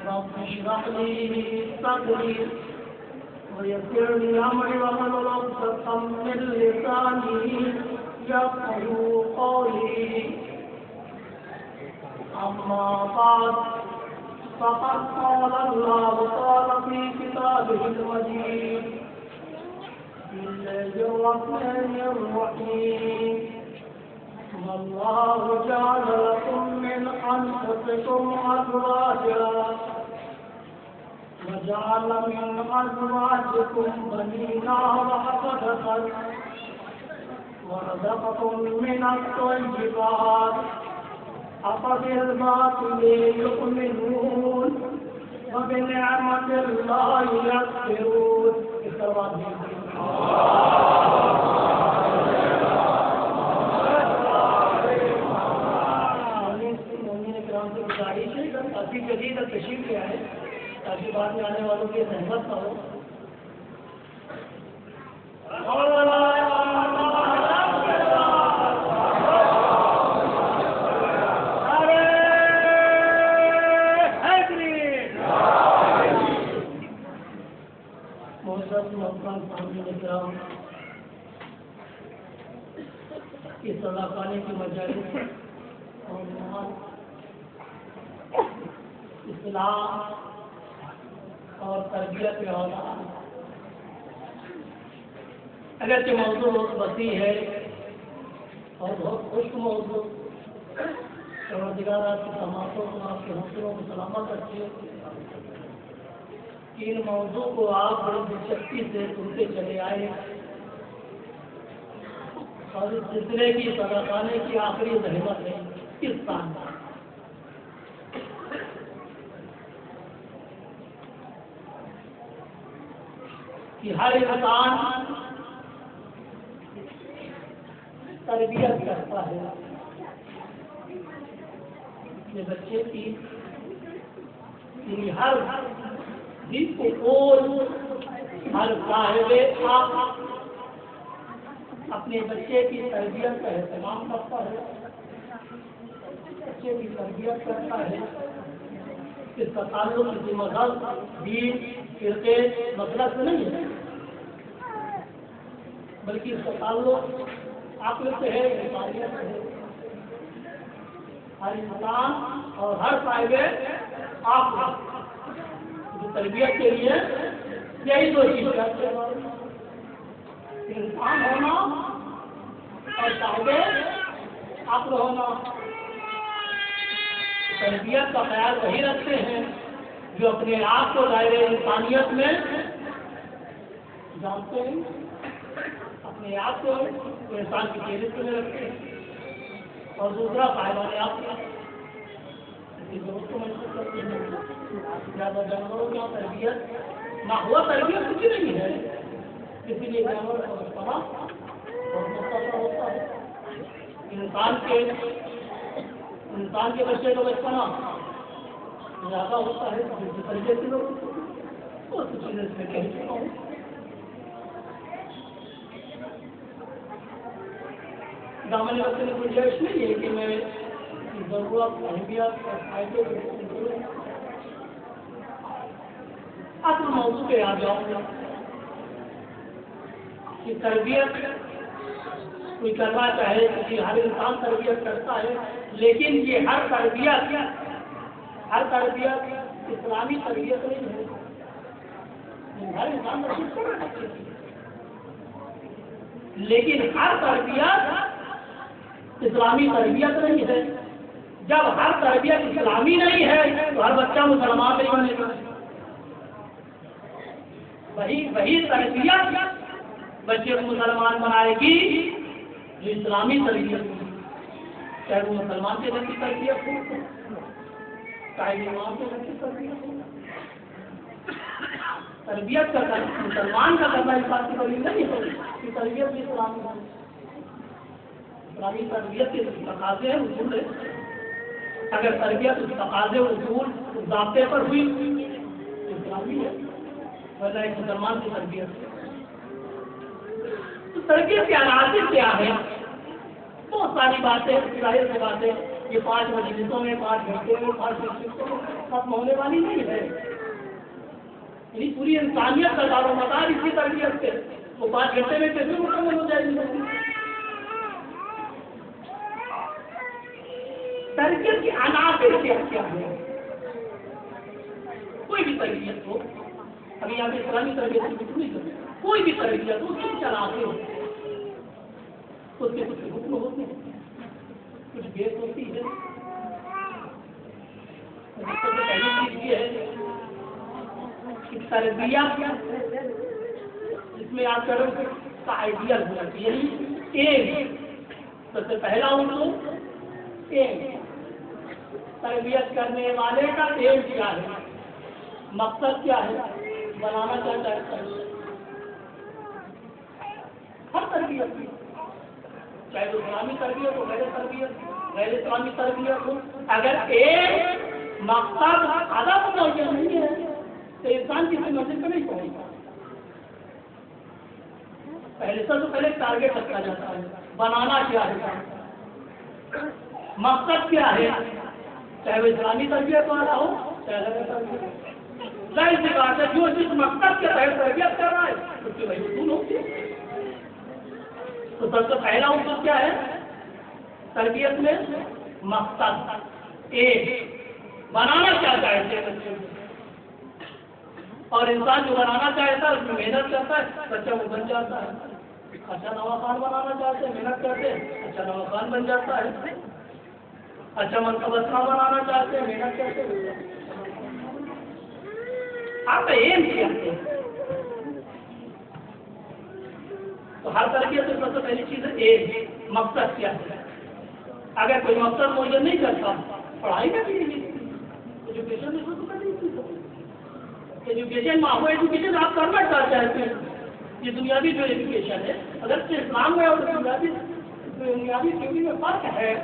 رب اشرح لي صدري ويسر لي امري واحلل عقدة من لساني يفقهوا قولي. اما بعد فقد قال الله تعالى في كتابه المجيد بسم الله الرحمن الرحيم والله جعل لكم من أنفسكم أزواجا وجعل من أزواجكم بنينا وحفظة ورزقكم من الطيبات أفبالباطل يؤمنون وبنعمة الله يكفرون. کافی جدید اور تشریف کیا ہے تاکہ بعد میں آنے والوں کی زحمت نہ ہو. اس سزا پانے کی مجالس اور اصلاح اور تربیت کے اولاد. اگرچہ موضوع بہت وسیع ہے اور بہت خشک موضوع، پروردگار آپ کی سماعتوں کو، آپ کے حوصلوں کو سلامت رکھے. ان موضوع کو آپ بڑی دلچسپی سے سنتے چلے آئے اور اس سلسلے کی سزا پانے کی آخری زحمت ہے کس سال میں کہ ہر انسان تربیت کرتا ہے اپنے بچے کی. ہر جس کو ہر صاحب آپ اپنے بچے کی تربیت کا اہتمام کرتا ہے، بچے کی تربیت کرتا ہے. اس کا تعلق کسی مذہب، دین، فرقے، مسلک سے نہیں ہے، بلکہ اس کا تعلق عقل سے ہے، انسانیت سے ہے. ہر انسان اور ہر صاحب آپ جو تربیت کے لیے یہی دو چیز کرتے ہیں: انسان ہونا اور صاحب عقل ہونا. تربیت کا خیال وہی رکھتے ہیں جو اپنے آپ کو دائرے انسانیت میں جانتے ہیں، اپنے آپ کو انسان کی فہرست میں رکھتے ہیں. اور دوسرا صاحبان آپ ضرورت کو محسوس کرتے ہیں. زیادہ جانوروں کی تربیت نہ ہوا تربیت کچھ نہیں ہے، اسی لیے جانور کا بچپنا بہت مختصر ہوتا ہے. انسان کے بچے کا بچپنا زیادہ ہوتا ہے، جس کی تربیت کی ضرورت ہوتی ہے. بہت سی چیزیں اس میں کہہ چکا ہوں. دامن وقت میں گنجائش نہیں ہے کہ میں ضرورت، اہمیت اور فائدے کو اصل موضوع پہ آ جاؤں گا کہ تربیت کوئی کرنا چاہے کہ ہر انسان تربیت کرتا ہے، لیکن یہ ہر تربیت اسلامی تربیت نہیں ہے. ہر انسان تربیت کرنا چاہتے ہیں، لیکن ہر تربیت اسلامی تربیت نہیں ہے. جب ہر تربیت اسلامی نہیں ہے تو ہر بچہ مسلمان نہیں بنے گا. وہی تربیت بچے کو مسلمان بنائے گی جو اسلامی تربیت ہے، چاہے وہ مسلمان کے گھر کی تربیت ہو، چاہے امام کے گھر کی تربیت ہو. تربیت کا مسلمان کا کرنا اس بات کی دلیل نہیں ہے کہ تربیت بھی اسلامی ہے. اسلامی تربیت کے تقاضے ہیں، اصول ہے. اگر تربیت اس تقاضے اصول ضابطے پر ہوئی تو اسلامی ہے، ورنہ ایک مسلمان کی تربیت ہے. تو تربیت کے عناصر کیا ہے؟ بہت ساری باتیں، ظاہر سی باتیں یہ 5 مجلسوں میں 5 گھنٹے میں 5 مجلسوں میں ختم ہونے والی نہیں ہے. یعنی پوری انسانیت کا دار و مدار اسی تربیت سے وہ 5 گھنٹے میں کیسے مکمل ہو جائے گی. تربیت کی عناصر کیا ہے؟ کوئی بھی تربیت ہو، ابھی یہاں پہ اسلامی تربیت کی بات نہیں کرتے، کوئی بھی تربیت ہو کچھ چلاتے ہو اس کے کچھ حکم ہوتے ہیں، کچھ بیس ہوتی ہے. پہلی چیز یہ ہے کہ تربیت جس میں آپ کرو کا آئیڈیل ہونا چاہیے، یعنی ایم. سب سے پہلا اردو ایم، تربیت کرنے والے کا ایم کیا ہے، مقصد کیا ہے، بنانا کیا چاہتا ہے. ہر تربیت کی، چاہے وہ اسلامی تربیت ہو، غیر اسلامی تربیت ہو، اگر ایک مقصد آدھا متوجہ نہیں ہے تو انسان کسی منزل پہ نہیں پہنچتا. پہلے سب سے پہلے ٹارگیٹ رکھا جاتا ہے، بنانا کیا ہے، مقصد کیا ہے، چاہے وہ اسلامی تربیت والا ہو چاہے غیر تربیت. ظاہر سی بات ہے جو جس مقصد کے تحت تربیت کر رہا ہے اس کی وہی اصول ہوتی ہے. تو سب سے پہلا اصول کیا ہے تربیت میں؟ مقصد ایک، بنانا کیا چاہتے ہیں بچے کو. اور انسان جو بنانا چاہتا ہے اس میں محنت کرتا ہے، بچہ وہ بن جاتا ہے. اچھا نواخان بنانا چاہتے ہیں، محنت کرتے ہیں، اچھا نواخان بن جاتا ہے. اچھا منصبہ بنانا چاہتے ہیں، محنت کرتے ہیں. آپ ایم کیا ہے؟ تو ہر تربیت سے سب سے پہلی چیز ہے ایم، مقصد کیا ہے. اگر کوئی مقصد موجود نہیں کرتا پڑھائی کا بھی نہیں، ایجوکیشن میں شروع کر نہیں. ایجوکیشن ماحول ایجوکیشن آپ کرنا چاہتے ہیں، یہ دنیاوی جو ایجوکیشن ہے اگر اسلام میں اور دنیاوی تھیوری میں فرق ہے.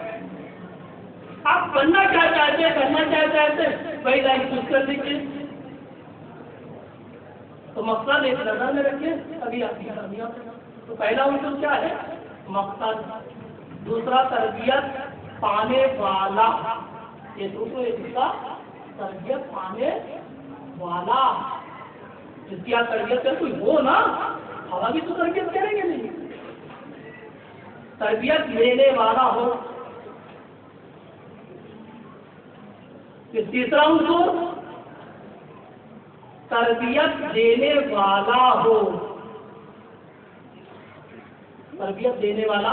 آپ بننا کیا چاہتے ہیں، کرنا کیا چاہتے ہیں، وہی لائن چوز کر دیجیے. تو مقصد ایک نظر میں رکھیے ابھی آپ کی تربیت. تو پہلا اصول کیا ہے؟ مقصد. دوسرا تربیت پانے والا، یہ دوسرے حصہ تربیت پانے والا. جس کی آپ تربیت کر کوئی ہو نا، ہوا بھی تو تربیت کریں گے نہیں. تربیت لینے والا ہو. تیسرا اصول تربیت دینے والا ہو. تربیت دینے والا،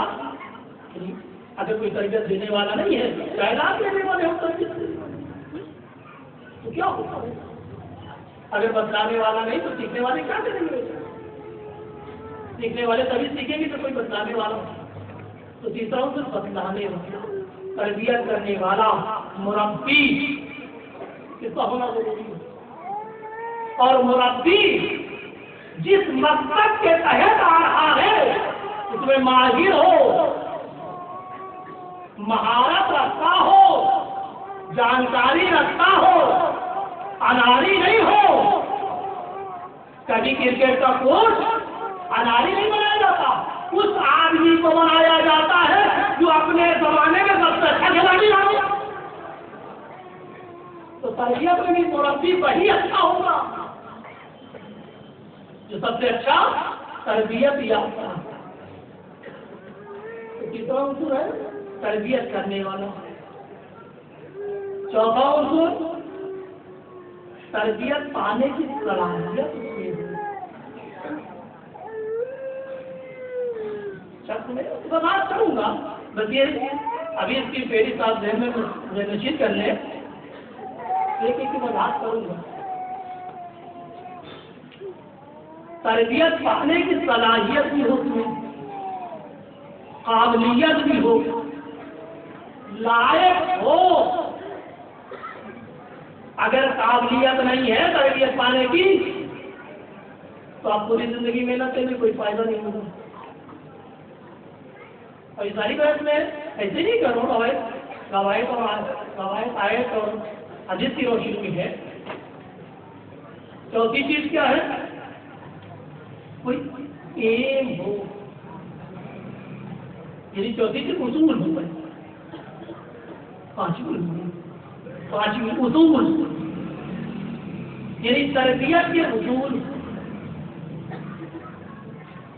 اگر کوئی تربیت دینے والا نہیں ہے، تعداد دینے والے ہو تربیت تو کیا ہوگا؟ اگر بتلانے والا نہیں تو سیکھنے والے کیا کریں گے؟ سیکھنے والے تبھی سیکھیں گے تو کوئی بتلانے والا. تو تیسرا اصول بتلانے والا، تربیت کرنے والا، مربی کس کا ہونا ضروری ہے. اور مربی جس مقصد کے تحت آ رہا ہے اس میں ماہر ہو، مہارت رکھتا ہو، جانکاری رکھتا ہو، اناری نہیں ہو. کبھی کرکٹ کا کوچ اناری نہیں بنایا جاتا، اس آدمی کو بنایا جاتا ہے جو اپنے زمانے میں سب سے اچھا کھلاڑی ہو. تو تربیت میں بھی مربی وہی اچھا ہوگا جو سب سے اچھا تربیت یافتہ ہے. تیسرا اصول ہے تربیت کرنے والا. چوتھا اصول تربیت پانے کی صلاحیت اس میں بات کروں گا. بس یہ ابھی اس کی پہلی صاحب ذہن میں مجھے نشید کر لیں، ایک ایک وضاحت کروں گا. تربیت پانے کی صلاحیت بھی ہو، اس میں قابلیت بھی ہو، لائق ہو. اگر قابلیت نہیں ہے تربیت پانے کی تو آپ پوری زندگی محنت سے بھی کوئی فائدہ نہیں ہوگا. اور یہ ساری بات میں ایسے نہیں کروں، روایت آیت اور حدیث کی روشنی میں ہے. چوتھی چیز کیا ہے؟ کوئی ایم ہو، یعنی چوتھی چیز اصول ہو. پانچویں اصول، یعنی تربیت کے اصول،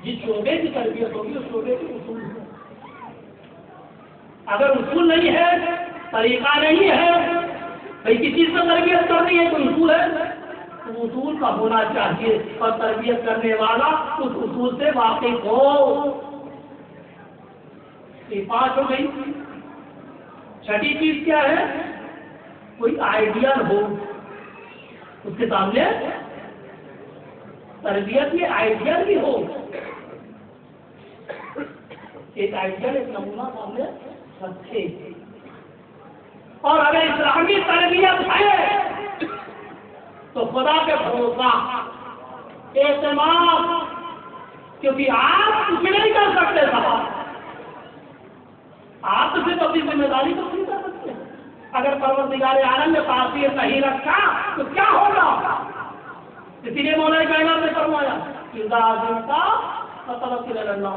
جس شعبے کی تربیت ہوگی اس شعبے کے اصول ہیں۔ اگر اصول نہیں ہے، طریقہ نہیں ہے، بھائی کسی چیز سے تربیت کرنی ہے تو اصول ہے، تو اصول کا ہونا چاہیے اور تربیت کرنے والا اس اصول سے واقف ہو۔ یہ 5 ہو گئی۔ چھٹی چیز کیا ہے؟ کوئی آئیڈیل ہو اس کے سامنے، تربیت میں آئیڈیل بھی ہو، ایک آئیڈیل، ایک نمونہ سامنے رکھے۔ اور اگر اسلامی تربیت ہے تو خدا پہ بھروسہ، اعتماد، کیونکہ آپ کچھ نہیں کر سکتے صاحب، آپ تو صرف اپنی ذمہ داری کو نہیں کر سکتے۔ اگر پروردگار عالم نے تاثیر نہیں رکھا تو کیا ہوگا؟ اسی لیے مولانا کائنات نے فرمایا اذا عزمت فتوکل علی اللہ،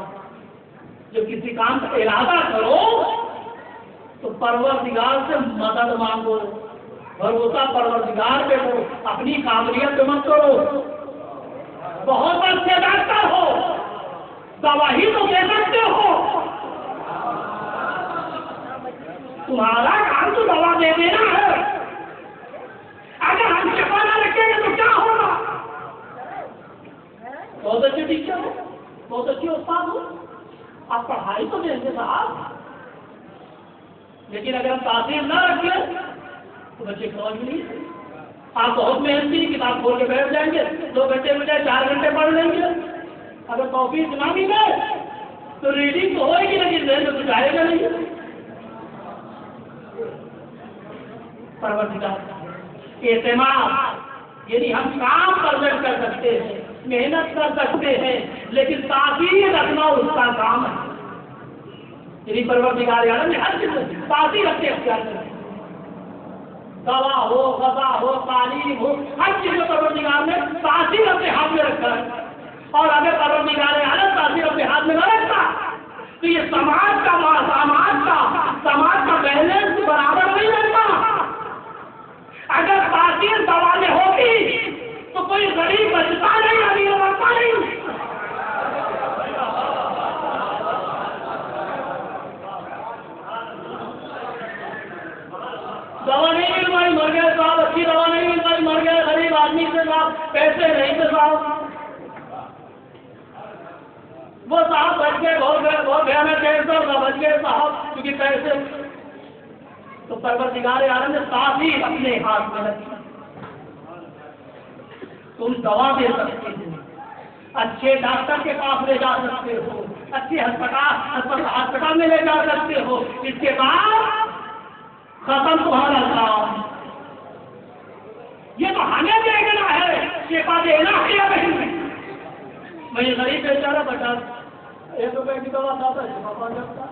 جب کسی کام کا ارادہ کرو تو پروردگار سے مدد مانگو، بھروسہ پروردگار پہ ہو، اپنی قابلیت پہ مت کرو۔ بہت اچھے ڈاکٹر ہو، دوا ہی تو دے سکتے ہو، تمہارا کام تو دوا دے دینا ہے، اگر ہم شفا نہ رکھیں گے تو کیا ہوگا؟ بہت اچھے ٹیچر ہو، بہت اچھے استاد ہو، آپ پڑھائی تو دیں گے صاحب، لیکن اگر ہم تاثیر نہ رکھیں تو بچے سمجھ نہیں۔ آپ بہت محنتی کتاب کھول کے بیٹھ جائیں گے، 2 گھنٹے بجائے 4 گھنٹے پڑھ لیں گے، اگر توفیق نہ ملے تو ریڈنگ تو ہوئے گی لیکن ذہن میں کچھ آئے گا نہیں۔ پروردگار اعتماد، یعنی ہم کام پرزنٹ کر سکتے ہیں، محنت کر سکتے ہیں، لیکن تاثیر رکھنا اس کا کام ہے۔ یعنی پروردگار عالم نے ہر چیز تاثیر رکھتے اختیار کرتے، دوا ہو، غذا ہو، تعلیم ہو، ہر چیز میں پروردگار نے تاثیر اپنے ہاتھ میں رکھا ہے۔ اور اگر پروردگار عالم تاثیر اپنے ہاتھ میں نہ رکھتا تو یہ سماج کا بیلنس برابر نہیں رہتا۔ اگر تاثیر دوا میں ہوتی تو کوئی غریب بچتا نہیں، امیر بنتا نہیں۔ دوا نہیں مل پائی مر گئے صاحب، اچھی دوا نہیں مل پائی مر گئے، غریب آدمی سے صاحب پیسے نہیں تھے صاحب، وہ صاحب بچ گئے، بہت بھیانک کینسر تھا، بچ گئے صاحب کیونکہ پیسے۔ تو پروردگار عالم نے تاثیر اپنے ہاتھ میں رکھی، تم دوا دے سکتے ہو، اچھے ڈاکٹر کے پاس لے جا سکتے ہو، اچھے ہسپتال میں لے جا سکتے ہو، اس کے بعد ختم تمہارا کام۔ یہ تو ہمیں دیکھنا ہے، شفا دینا ہے یا نہیں۔ میں یہ غریب بیچارہ بچا 1 روپے کی دوا کھاتا ہے، شفا پا جاتا ہے،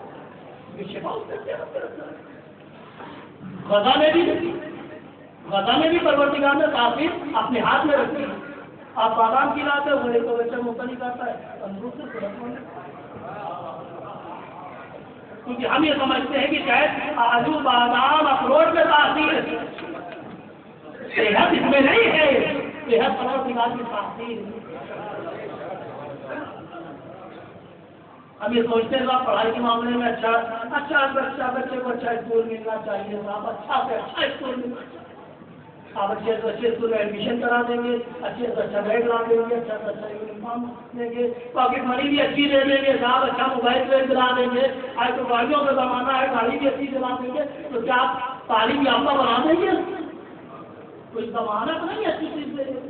یہ شفا اس سے کیا رکھتا ہے۔ غذا میں بھی پروردگار نے تاثیر اپنے ہاتھ میں رکھی۔ آپ بادام کھلاتے ہو، غریب کو بچہ منہ نہیں کرتا ہے، تندرست سے صحت مند ہے۔ کیونکہ ہم یہ سمجھتے ہیں کہ شاید آلو، بادام، اخروٹ میں تاثیر ہے، صحت اس میں نہیں ہے، صحت پروردگار کی تاثیر ہے۔ ہم یہ سوچتے ہیں صاحب پڑھائی کے معاملے میں اچھا بچے کو اچھا اسکول ملنا چاہیے صاحب، اچھا سے اچھا اسکول ملنا چاہیے، آپ اچھے سے اچھے اسکول میں ایڈمیشن کرا دیں گے، اچھے سے اچھا بیگ لا دیں گے، اچھا سے اچھا یونیفارم دیں گے، پاکٹ منی بھی اچھی دے دیں گے صاحب، اچھا موبائل پہ دلا دیں گے، آج تو گاڑیوں کا زمانہ ہے، گاڑی بھی اچھی دلا دیں گے، تو کیا آپ تعلیم یافتہ بنا دیں گے؟ کوئی ضمانت نہیں اچھی چیز دے دیں گے،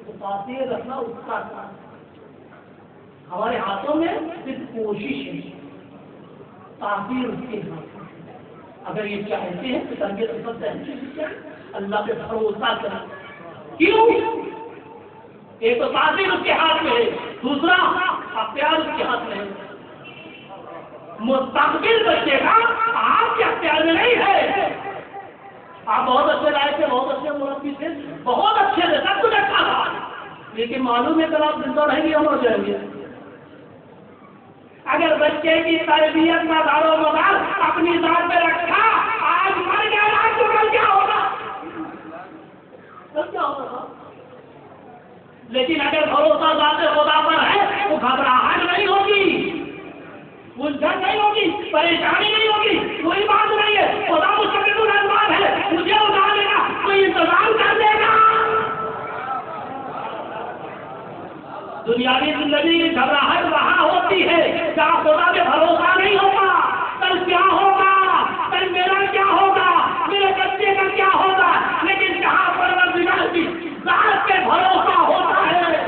تو تاثیر رکھنا اس کا کام۔ ہمارے ہاتھوں میں صرف کوشش ہے، تاثیر اس کے ہاتھ۔ اگر یہ چاہتے ہیں تو تربیت سب سے اچھی چیز ہے، اللہ پہ بھروسہ کریں۔ کیوں؟ ایک تو تاثیر اس کے ہاتھ میں ہے، دوسرا اختیار اس کے ہاتھ میں ہے۔ مستقبل بچے کا آپ کے اختیار میں نہیں ہے۔ آپ بہت اچھے لائق تھے، بہت اچھے مربی تھے، بہت اچھے تھے، سب کچھ اچھا تھا، لیکن معلوم ہے کہ آپ زندہ رہیں گے، ہم ہو جائیں گے۔ اگر بچے کی تربیت کا دار و مدار اپنی ذات پہ رکھا لیکن اگر بھروسہ ذات خدا پر ہے تو گھبراہٹ نہیں ہوگی، الجھن نہیں ہوگی، پریشانی نہیں ہوگی، کوئی بات نہیں ہے، خدا مستقل الاسباب ہے، مجھے اٹھا لے گا، کوئی انتظام کر دے گا۔ دنیاوی زندگی کی گھبراہٹ وہاں ہوتی ہے جہاں خدا پہ بھروسہ نہیں ہوتا، کل کیا ہوگا، کل میرا کیا ہوگا، میرے بچے کا کیا ہوگا، لیکن جہاں پروردگار کی ذات پہ بھروسہ ہوتا ہے،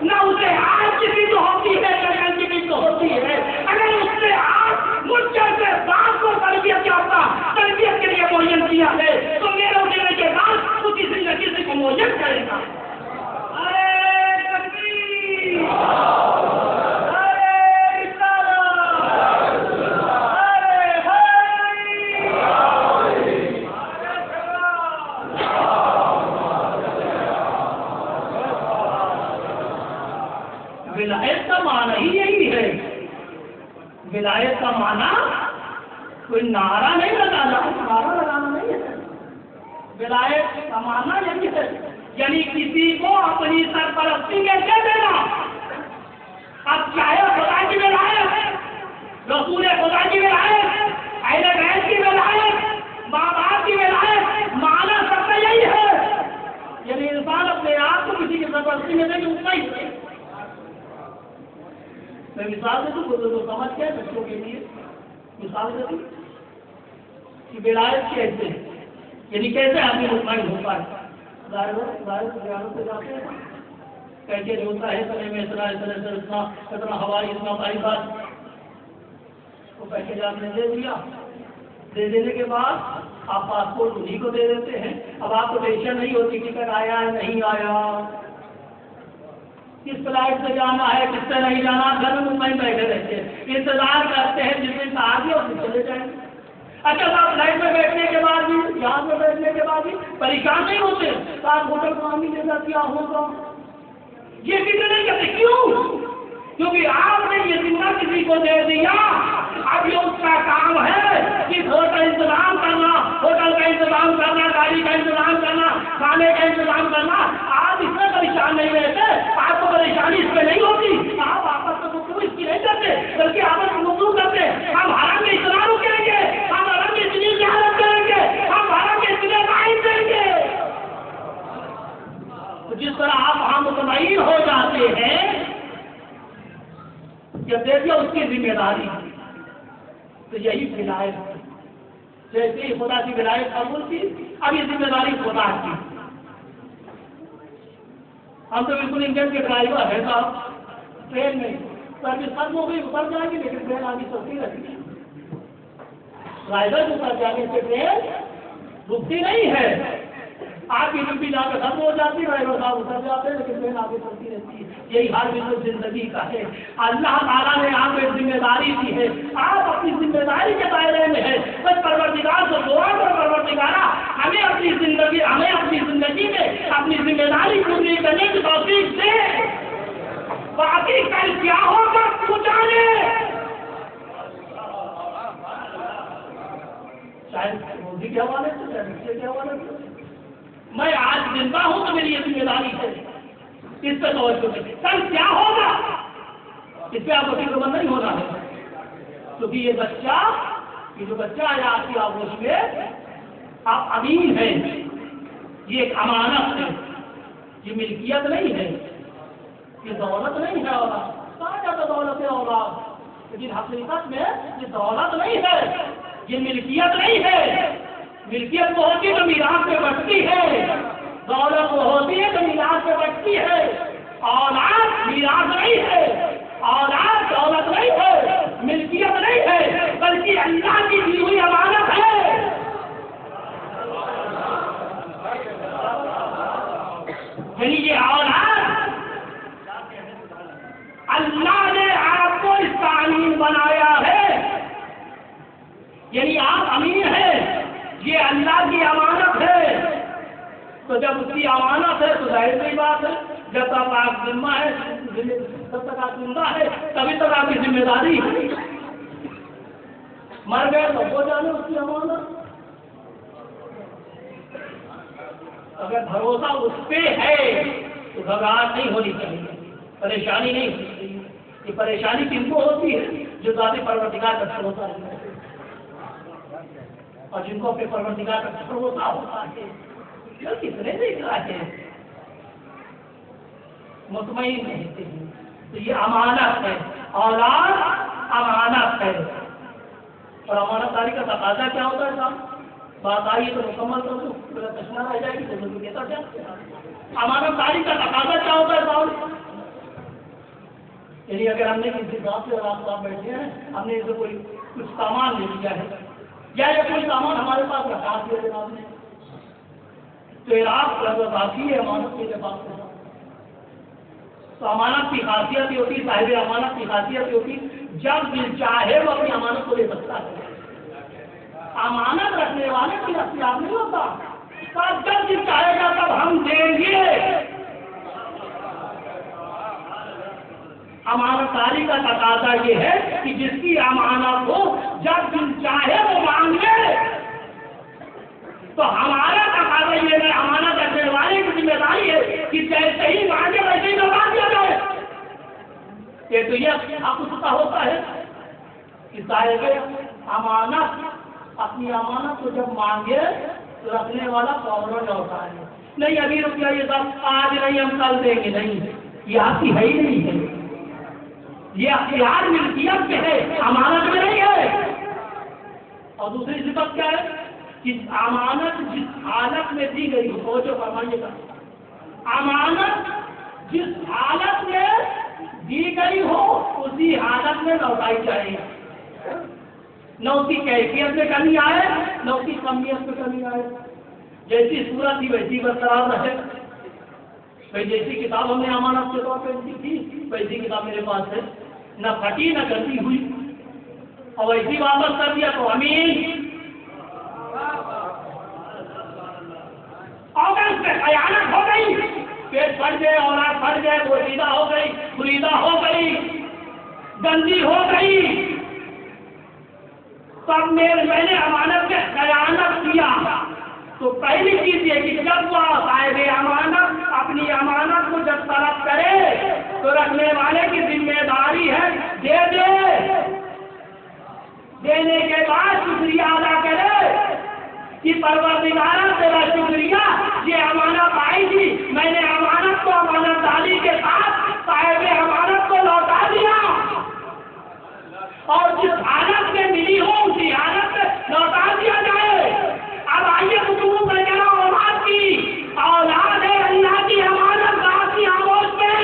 نہ اسے آج کی بھی تو ہوتی ہے نہ کل کی بھی تو ہوتی ہے۔ اگر اس نے آج مجھ جیسے باپ کو تربیت یافتہ تربیت کے لیے معین کیا ہے تو میرے اٹھنے کے بعد اس کی زندگی سے معین کرے گا۔ ولایت کا معنی ہی یہی ہے۔ ولایت کا معنی کوئی نعرہ نہیں لگانا، نعرہ لگانا نہیں ہے۔ ولایت کا معنی یہی ہے، یعنی کسی کو اپنی سرپرستی میں دے دینا۔ اب چاہے خدا کی ولایت، رسول خدا کی ولایت، اہل بیت کی ولایت، ماں باپ کی ولایت، معنی سب کا یہی ہے، یعنی انسان اپنے آپ کو کسی کی سرپرستی میں دے کہ اتنا ہی ہے۔ میں مثال دے دوں تو سمجھ کے بچوں کے لیے مثال دے دوں کہ ولایت کیسے، یعنی کیسے آدمی مطمئن ہو پائے۔ ظاہر سے جاتے ہیں پیکیج ہوتا ہے، اتنے میں اتنا ہوائی اتنا پائپات، وہ پیکیج آپ نے دے دیا، دے دینے کے بعد آپ پاسپورٹ انہیں کو دے دیتے ہیں۔ اب آپ کو ٹینشن نہیں ہوتی ٹکٹ آیا ہے نہیں آیا، کس فلائٹ سے جانا ہے کس سے نہیں جانا، گھر میں مطمئن بیٹھے رہتے ہیں، انتظار کرتے ہیں جس دن آ گیا اس چلے جائیں گے۔ اچھا صاحب فلائٹ میں بیٹھنے کے بعد بھی، جہاز میں بیٹھنے کے بعد بھی پریشان نہیں ہوتے، صاحب ہوٹل کو آنے جیسا کیا ہوگا، یہ فکر نہیں کرتے۔ کیوں؟ کیونکہ آپ نے یہ ذمہ کسی کو دے دیا، اب یہ اس کا کام ہے کہ ہوٹل انتظام کرنا، ہوٹل کا انتظام کرنا، گاڑی کا انتظام کرنا، کھانے کا انتظام کرنا۔ آپ اس میں پریشان نہیں رہتے، آپ کو پریشانی اس میں نہیں ہوتی، آپ آپس میں گفتگو اس کی نہیں کرتے، بلکہ آپس میں گفتگو کرتے ہم حرم میں اتنا رکیں گے، ہم حرم میں اتنی زیارت کریں گے، ہم حرم میں اتنے قائم دیں گے۔ جس طرح آپ وہاں مطمئن ہو جاتے ہیں کہ دیکھیے اس کی ذمہ داری، تو یہی ولایت ہے۔ جیسے ہی خدا کی ولایت قبول کی، اب یہ ذمہ داری خدا کی۔ ہم تو بالکل انجن کے ڈرائیور ہے صاحب، ٹرین میں سروس ختم ہو گئی اتر جائیں گے لیکن ٹرین آگے چلتی رہتی ہے، ڈرائیور اتر جانے سے ٹرین رکتی نہیں ہے۔ آپ کی ڈیوٹی جا کے ختم ہو جاتی، ڈرائیور صاحب اتر جاتے ہیں لیکن ٹرین آگے چلتی رہتی ہے۔ یہی حال بالکل زندگی کا ہے۔ اللہ تعالیٰ نے آپ کو ایک ذمہ داری دی ہے، آپ اپنی ذمہ داری کے دائرے میں ہیں، بس پروردگار سے دعا کر پروردگارا ہمیں اپنی زندگی میں اپنی ذمہ داری پوری کرنے کی توفیق دے، باقی کل کیا ہوگا تو جانے۔ شاید مودی کے حوالے سے، شاید بچے کے حوالے سے میں آج زندہ ہوں تو میری یہ ذمہ داری ہے، اس پہ توجہ کریں۔ کل کیا ہوگا اس پہ آپ کو فکر مند نہیں ہونا ہے، کیونکہ یہ جو بچہ ہے آپ کی آگوش میں، آپ امین ہیں، یہ ایک امانت ہے، یہ ملکیت نہیں ہے، یہ دولت نہیں ہے اولاد، کہاں جاتا دولت ہے اولاد، لیکن حقیقت میں یہ دولت نہیں ہے، یہ ملکیت نہیں ہے۔ ملکیت وہ ہوتی ہے جو میراث میں بٹتی ہے، دولت وہ ہوتی ہے جو میراث میں بٹتی ہے۔ اولاد میراث نہیں ہے، اولاد دولت نہیں ہے، ملکیت نہیں ہے، بلکہ اللہ کی دی ہوئی امانت ہے۔ یعنی یہ اولاد اللہ نے آپ کو اس کا امین بنایا ہے، یعنی آپ امین ہیں، یہ اللہ کی امانت ہے۔ تو جب اس کی امانت ہے تو ظاہر سی بات ہے، جب تک آپ ذمہ ہے، جب تک آپ زندہ ہے تبھی تک آپ کی ذمہ داری ہے، مر گئے تو ہو جانے اس کی امانت۔ اگر بھروسہ اس پہ ہے تو گھبراہٹ نہیں ہونی چاہیے، پریشانی نہیں ہونی چاہیے۔ یہ پریشانی کن کو ہوتی ہے؟ جو ذات پروردگار کا بھروسہ رکھتا ہے اور جن کو اپنے پروردگار کا بھروسہ ہوتا ہے، جو کتنے دیکھ رہے ہیں مطمئن رہتے ہیں۔ تو یہ امانت ہے، اولاد امانت ہے۔ اور امانت داری کا تقاضا کیا ہوتا ہے صاحب؟ بات آئی تو مکمل کر دوں، میرا چشمہ رہ جائے گی تو میں کہتا کیا امانت داری کا تقاضا کیا ہوتا ہے صاحب؟ یعنی اگر ہم نے کسی ذات سے آپ صاحب بیٹھے ہیں، ہم نے اسے کوئی کچھ سامان لے لیا ہے یا یہ کوئی سامان ہمارے پاس رکھا دیا جناب نے، تو عراق ذاتی ہے امانت کے پاس ہے۔ تو امانت کی خاصیت یہ ہوتی، صاحب امانت کی خاصیت یہ ہوتی جب دل چاہے وہ اپنی امانت کو لے سکتا ہے۔ امانت رکھنے والے کی اختیار نہیں ہوتا، جب دل چاہے گا تب ہم دیں گے۔ امانت داری کا تقاضا یہ ہے کہ جس کی امانت ہو جب دل چاہے وہ مانگے، تو ہمارا تقاضا یہ ہے، امانت رکھنے والے کی ذمہ داری ہے کہ جیسے ہی مانگے ویسے ہی لوٹا دیا جائے۔ یہ تو یہ حق اس کا ہوتا ہے کہ صاحب امانت اپنی امانت کو جب مانگے تو رکھنے والا فوراً لوٹا ہے۔ نہیں ابھی رک جائیے صاحب، آج نہیں ہم کل دیں گے، نہیں، یہ آپ کی ہے ہی نہیں ہے، یہ اختیار ملکیت میں ہے، امانت میں نہیں ہے۔ اور دوسری صفت کیا ہے کہ امانت جس حالت میں دی گئی ہو، جو فرمائیے گا، امانت جس حالت میں دی گئی ہو اسی حالت میں لوٹائی جائے، نہ اس کی کیفیت میں کمی آئے نہ اس کی کمیت میں کمی آئے، جیسی صورت تھی ویسی برقرار رہے۔ بھائی جیسی کتاب ہم نے امانت کے طور پہ دی تھی ویسی کتاب میرے پاس ہے، نہ پھٹی نہ گندی ہوئی، اور ویسی واپس کر دیا تو امین۔ اگر اس میں خیانت ہو گئی، پیٹ پھٹ گئے، اولاد پھٹ گئے، بریدہ ہو گئی، بریدہ ہو گئی، گندی ہو گئی، تب میں نے امانت میں خیانت کیا، تو پہلی چیز یہ کہ جب وہ صاحب امانت اپنی امانت کو جب طلب کرے تو رکھنے والے کی ذمہ داری ہے دے دے، دینے کے بعد شکریہ ادا کرے کہ پروردگار تیرا شکریہ، یہ امانت آئی تھی، میں نے امانت کو امانت داری کے ساتھ صاحب امانت کو لوٹا دیا، اور جس حالت میں ملی ہو اسی حالت میں لوٹا دیا جائے۔ اب آئیے حکومت وغیرہ اولاد کی، اولاد ہے اللہ کی امانت ذات کی آموز میں،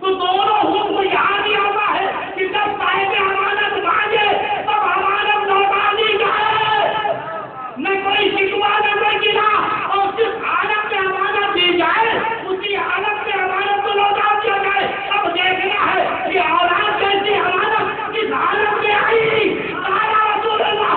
تو دونوں حکم یہاں بھی آتا ہے کہ جب صاحب امانت مانگے تب امانت لوٹا دی جائے، نہ کوئی شکوہ نہ کوئی گلا، اور جس حالت میں امانت دی جائے اسی حالت میں امانت کو لوٹا دیا جائے۔ اب دیکھنا ہے کہ اولاد جیسی امانت کس حالت میں آئی۔ رسول اللہ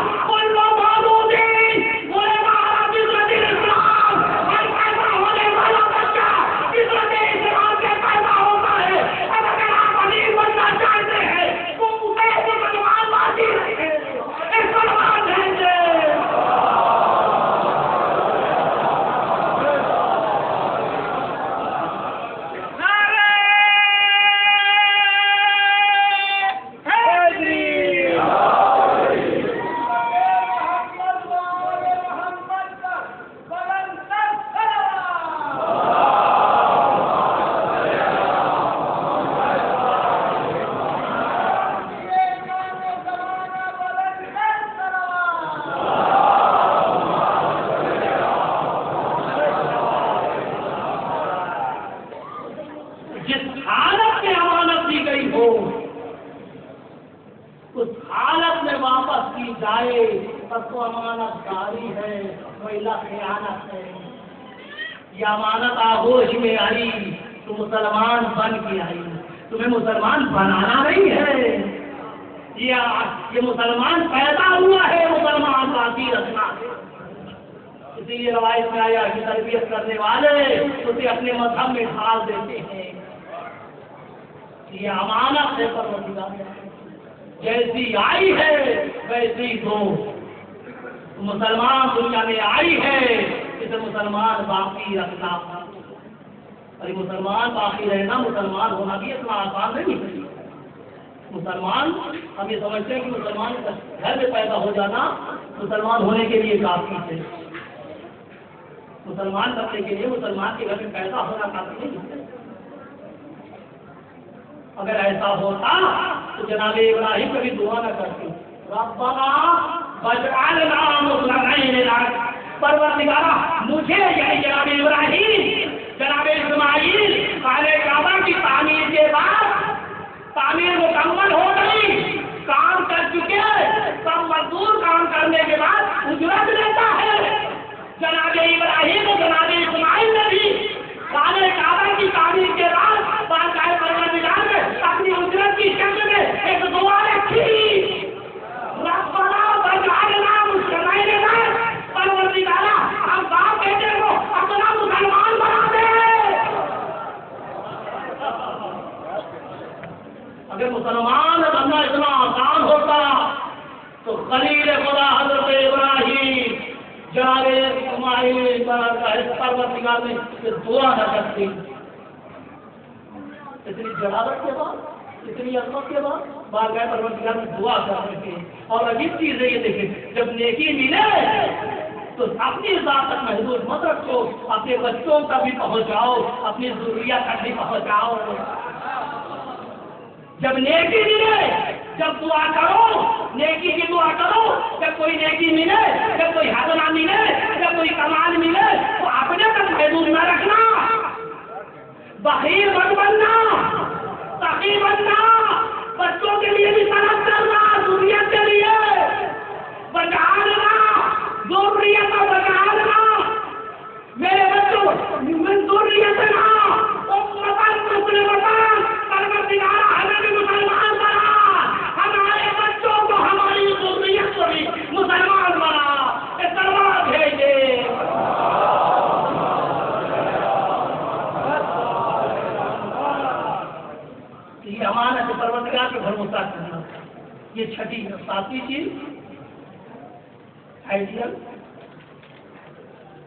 امانت آغوش میں آئی تو مسلمان بن کے آئی، تمہیں مسلمان بنانا نہیں ہے، یہ مسلمان پیدا ہوا ہے مسلمان باقی رکھنا ہے۔ اسی لیے روایت میں آیا کہ تربیت کرنے والے اسے اپنے مذہب میں ڈھال دیتے ہیں، یہ امانت ہے پروردگار، جیسی آئی ہے ویسی دو۔ مسلمان دنیا میں آئی ہے اسے مسلمان باقی رکھنا. ارے مسلمان باقی رہنا، مسلمان ہونا بھی اتنا آسان نہیں ہے. مسلمان ہم یہ سمجھتے ہیں کہ مسلمان گھر میں پیدا ہو جانا مسلمان ہونے کے لیے کافی ہے. مسلمان بننے کے لیے مسلمان کے گھر میں پیدا ہونا کافی نہیں ہے. اگر ایسا ہوتا تو جناب ابراہیم کبھی دعا نہ کرتے، ربنا واجعلنا مسلمین لک، پروردگارا مجھے یعنی جناب ابراہیم جناب اسماعیل خانہ کعبہ کی تعمیر کے بعد تعمیر مکمل ہو گئی، کام کر چکے، سب مزدور کام کرنے کے بعد اجرت لیتا ہے. جناب ابراہیم و جناب اسماعیل نے بھی خانہ کعبہ کی تعمیر کے بعد بارگاہ پروردگار میں اپنی اجرت کی شکل میں ایک دعا رکھی، ربنا واجعلنا مسلمین لک، پروردگارا ہم باپ بیٹے کو اپنا مسلمان بنا دے. اگر مسلمان بننا اتنا آسان ہوتا تو خلیل خدا حضرت ابراہیم جناب اسماعیل پروردگار نے دعا نہ کرتی. اتنی جلالت کے بعد، اتنی عظمت کے بعد بارگاہ پروردگار میں دعا کرنے کے. اور عجیب چیز ہے یہ دیکھیں، جب نیکی ملے تو اپنی ذات تک محدود مت رکھو، اپنے بچوں تک بھی پہنچاؤ، اپنی ضروریات تک بھی پہنچاؤ. جب نیکی ملے، جب دعا کرو، نیکی کی دعا کرو. جب کوئی نیکی ملے، جب کوئی حسنہ ملے، جب کوئی کمال ملے تو اپنے تک محدود نہ رکھنا، بخیل مت بننا، سخی بننا. بچوں کے لیے بھی طلب کرنا، ضروریت کے لیے بچا لینا، ضروریت کا بچا لینا. میرے بچوں من ضروریتنا امتن مسلمتن، پروردگارا ہمیں بھی مسلمان بنا، ہمارے بچوں کو ہماری ضروریت کو بھی مسلمان بنا. یہ سلوات بھیجے. یہ امانت ہے پروردگار کے گھر مستعد کرنا. یہ چھٹی ساتویں چیز آئیڈیل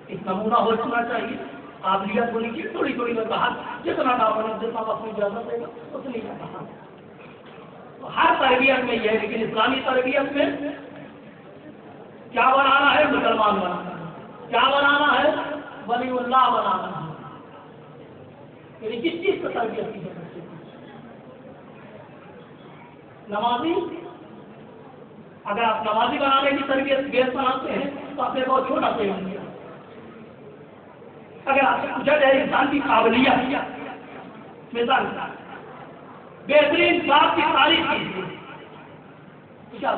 ایک نمونہ ہو چکا چاہیے. قابلیت ہونی چاہیے تھوڑی تھوڑی میں کہا جتنا نام جتنا اپنی اجازت دے گا اتنی میں کہا. ہر تربیت میں یہ ہے، لیکن اسلامی تربیت میں کیا بنانا ہے؟ مسلمان بنانا ہے. کیا بنانا ہے؟ ولی اللہ بنانا ہے. یعنی کس چیز کو تربیت کی ضرورت ہے؟ نمازی. اگر آپ نمازی بنانے کی تربیت بیس بناتے ہیں تو آپ نے بہت چھوٹا سے بن گیا. اگر آپ سے پوچھا جائے انسان کی قابلیت، مثال بہترین باپ کی تعریف کیجیے، کیا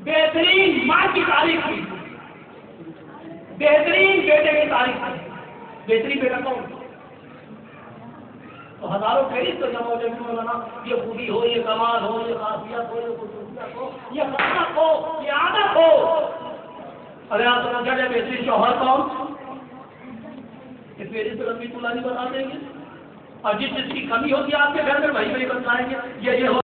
بہترین ماں کی تعریف کیجیے، بہترین بیٹے کی تعریف کیجیے. بہترین بیٹا کون؟ تو ہزاروں فہرست تو جمع ہو جائے مولانا، یہ خوبی ہو، یہ کمال ہو، یہ خاصیت ہو، یہ خصوصیت ہو، یہ خدمت ہو، یہ عادت ہو. اگر آپ سمجھا جائے بہترین شوہر کون؟ اس فہرست ربی اللہ نہیں بتا دیں گے. اور جس چیز کی کمی ہوتی ہے آپ کے گھر میں وہی بتائیں گے. یہ ہو